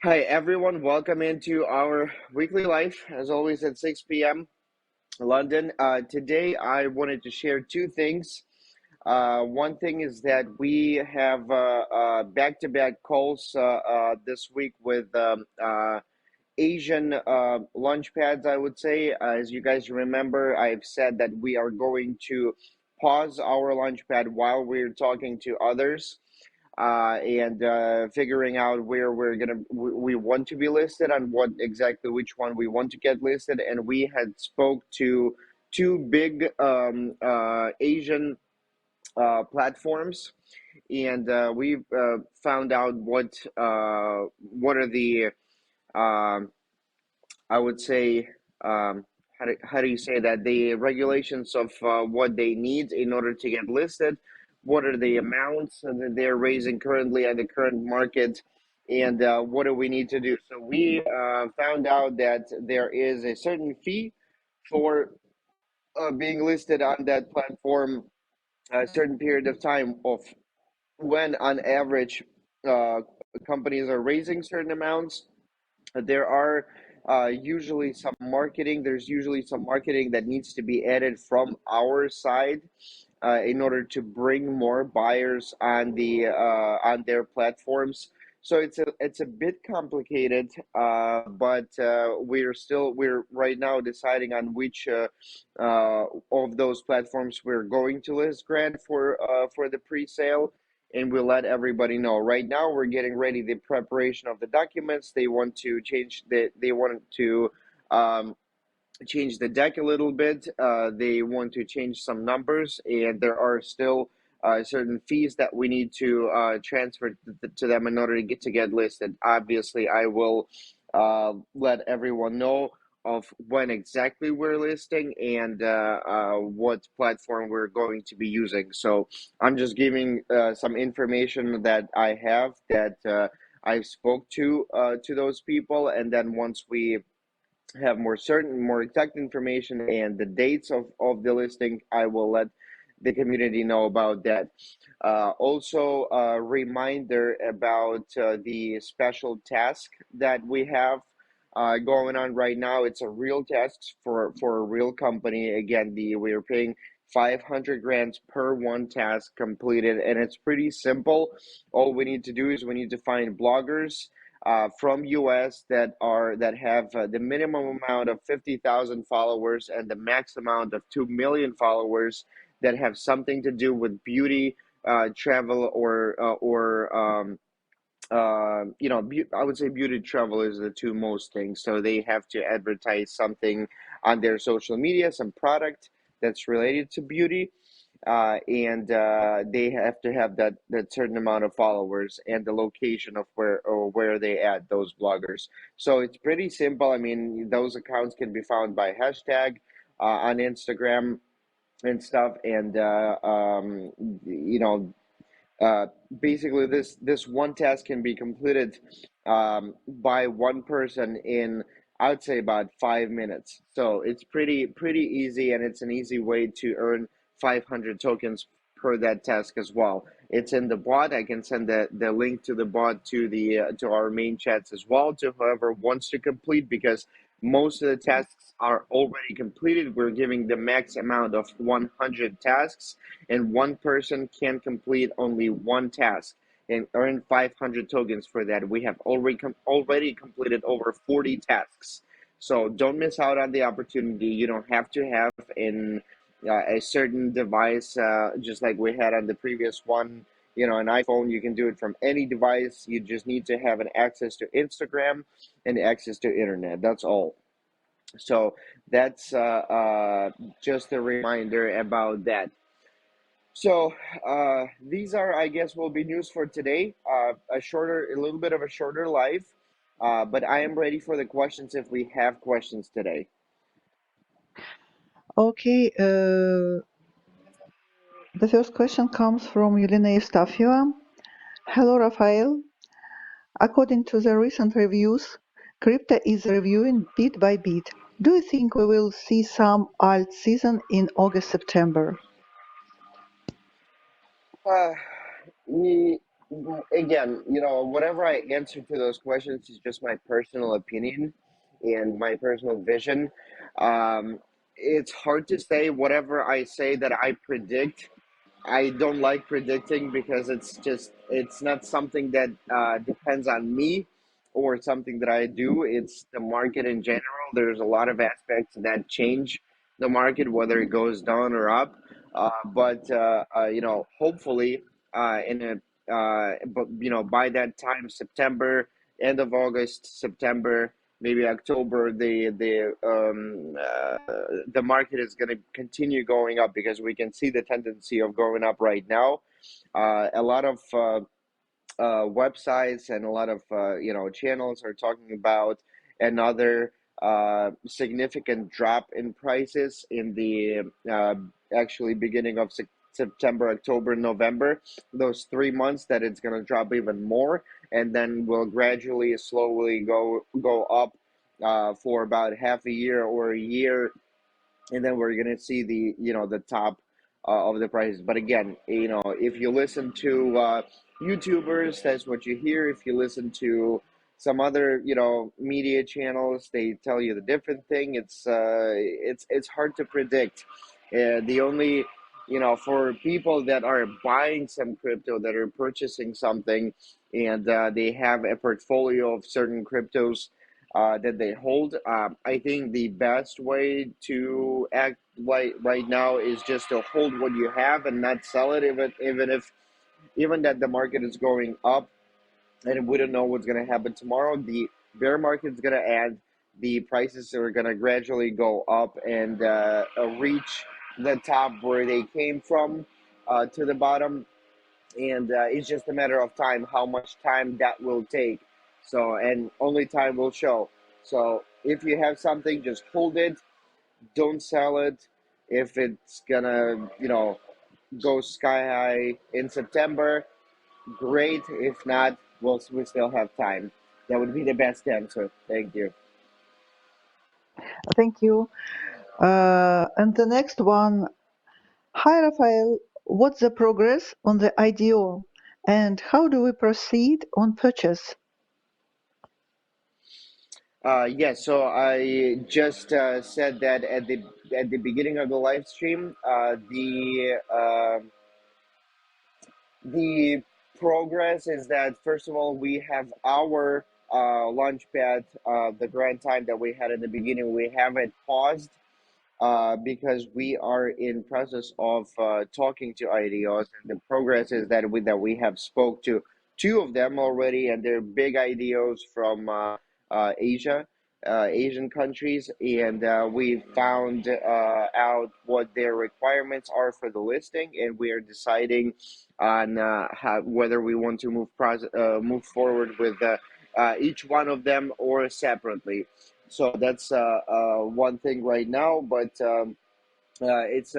Hi, everyone. Welcome into our weekly life, as always, at 6 p.m. London. Today, I wanted to share two things. One thing is that we have back-to-back calls this week with Asian launch pads, I would say. As you guys remember, I've said that we are going to pause our launch pad while we're talking to others and figuring out where we want to be listed and what exactly which one we want to get listed. And we had spoke to two big Asian platforms, and we found out what are the um, I would say, how do you say that? The regulations of what they need in order to get listed, what are the amounts that they're raising currently at the current market, and what do we need to do? So we found out that there is a certain fee for being listed on that platform, a certain period of time of when, on average, uh, companies are raising certain amounts. There are there's usually some marketing that needs to be added from our side in order to bring more buyers on their platforms. So it's a bit complicated, but we're right now deciding on which of those platforms we're going to list grant for the pre-sale, and we'll let everybody know. Right now, we're getting ready the preparation of the documents. They want to um, change the deck a little bit. They want to change some numbers, and there are still certain fees that we need to transfer to them in order to get listed. Obviously, I will let everyone know of when exactly we're listing and what platform we're going to be using. So I'm just giving some information that I have that I spoke to those people, and then once we have more exact information and the dates of the listing, I will let the community know about that. Also, a reminder about the special task that we have going on right now. It's a real task for a real company. Again, we're paying 500 grants per one task completed, and it's pretty simple. All we need to do is we need to find bloggers from US that have the minimum amount of 50,000 followers and the max amount of 2 million followers that have something to do with beauty, travel, I would say beauty, travel is the two most things. So they have to advertise something on their social media, some product that's related to beauty, and they have to have that certain amount of followers and the location of where they add those bloggers. So it's pretty simple. I mean, those accounts can be found by hashtag on Instagram and stuff, and you know uh, basically, this one task can be completed by one person in, I would say, about 5 minutes. So it's pretty easy, and it's an easy way to earn 500 tokens per that task as well. It's in the bot. I can send the link to the bot to our main chats as well to whoever wants to complete, because most of the tasks are already completed. We're giving the max amount of 100 tasks, and one person can complete only one task and earn 500 tokens for that. We have already completed over 40 tasks. So don't miss out on the opportunity. You don't have to have a certain device, just like we had on the previous one. An iPhone. You can do it from any device. You just need to have an access to Instagram and access to internet. That's all. So that's just a reminder about that. So these are, I guess, will be news for today. A little bit of a shorter live, but I am ready for the questions if we have questions today. Okay, the first question comes from Yelena Eustafieva. Hello, Rafael. According to the recent reviews, crypto is reviewing bit by bit. Do you think we will see some alt season in August, September? Uh, Again, whatever I answer to those questions is just my personal opinion and my personal vision. Um, it's hard to say. Whatever I say that I predict, I don't like predicting because it's not something that depends on me or something that I do. It's the market in general. There's a lot of aspects that change the market, whether it goes down or up. But hopefully, in a but by that time, September, end of August, September, maybe October, the market is going to continue going up because we can see the tendency of going up right now. A lot of websites and a lot of channels are talking about another significant drop in prices in the actually beginning of September, October, November. Those 3 months that it's going to drop even more, and then will gradually, slowly go up for about half a year or a year, and then we're gonna see the top of the prices. But again, if you listen to YouTubers, that's what you hear. If you listen to some other media channels, they tell you the different thing. It's hard to predict. The only for people that are buying some crypto, that are purchasing something, and they have a portfolio of certain cryptos that they hold. I think the best way to act right now is just to hold what you have and not sell it, even that the market is going up and we don't know what's going to happen tomorrow. The bear market is going to end. The prices are going to gradually go up and reach the top where they came from to the bottom, and it's just a matter of time how much time that will take. So, and only time will show. So if you have something, just hold it, don't sell it. If it's gonna go sky high in September, great. If not, we still have time. That would be the best answer. Thank you. Thank you. And the next one, hi Rafael, what's the progress on the IDO and how do we proceed on purchase? Yes, so I just said that at the beginning of the live stream. The progress is that, first of all, we have our launch pad, the grand time that we had in the beginning. We have it paused because we are in process of talking to IDOs, and the progress is that we have spoke to two of them already, and they're big IDOs from Asia, Asian countries, and we found out what their requirements are for the listing, and we are deciding on whether we want to move forward with each one of them or separately. So that's one thing right now, but it's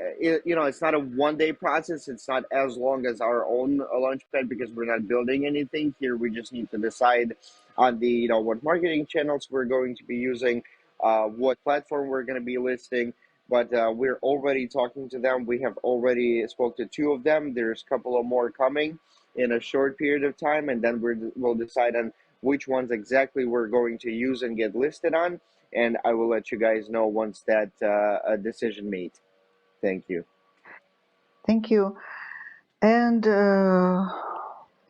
it's not a 1 day process. It's not as long as our own launchpad because we're not building anything here. We just need to decide on the what marketing channels we're going to be using, what platform we're going to be listing. But we're already talking to them. We have already spoke to two of them. There's a couple of more coming in a short period of time, and then we'll decide on which ones exactly we're going to use and get listed on, and I will let you guys know once that decision made. Thank you. Thank you. And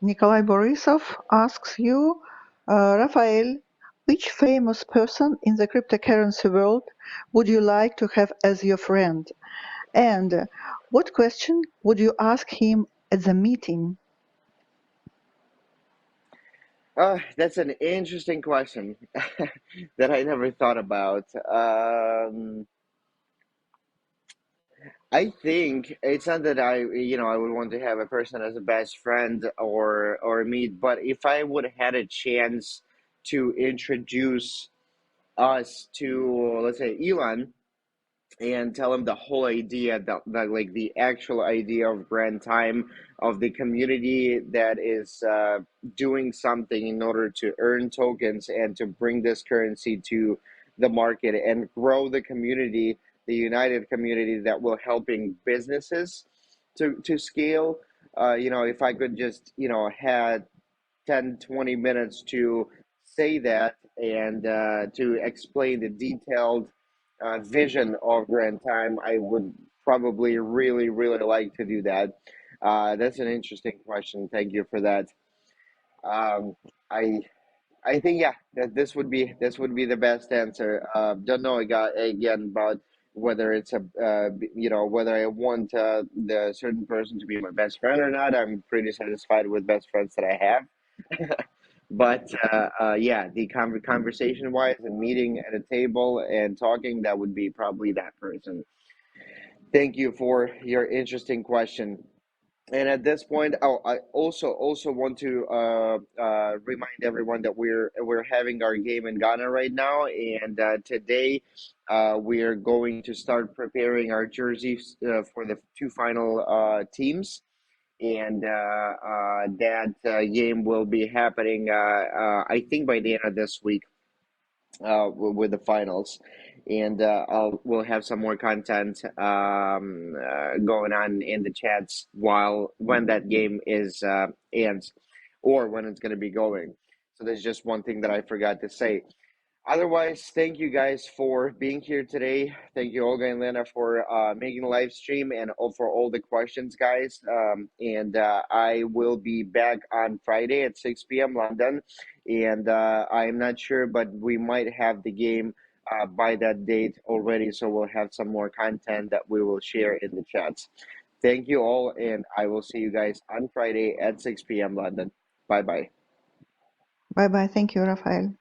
Nikolai Borisov asks you, Rafael, which famous person in the cryptocurrency world would you like to have as your friend? And what question would you ask him at the meeting? That's an interesting question that I never thought about. I think it's not that I would want to have a person as a best friend or meet, but if I would have had a chance to introduce us to, let's say, Elon, and tell him the whole idea, that like the actual idea of grand time, of the community that is doing something in order to earn tokens and to bring this currency to the market and grow the community, the united community that will helping businesses to scale. if I could just, had 10, 20 minutes to say that and to explain the detailed vision of Grand Time, I would probably really, really like to do that. That's an interesting question. Thank you for that. Um, I I think, yeah, that this would be the best answer. Don't know again about whether it's whether I want the certain person to be my best friend or not. I'm pretty satisfied with best friends that I have. But yeah, the conversation wise and meeting at a table and talking, that would be probably that person. Thank you for your interesting question. And at this point, oh, I also want to remind everyone that we're having our game in Ghana right now, and today we are going to start preparing our jerseys for the two final teams, and that game will be happening, I think, by the end of this week with the finals, and we'll have some more content going on in the chats while when that game is ends, or when it's going to be going. So there's just one thing that I forgot to say. Otherwise, thank you guys for being here today. Thank you, Olga and Lena, for making the live stream and for all the questions, guys. And I will be back on Friday at 6 p.m. London. And I'm not sure, but we might have the game by that date already. So we'll have some more content that we will share in the chats. Thank you all. And I will see you guys on Friday at 6 p.m. London. Bye bye. Bye bye. Thank you, Rafael.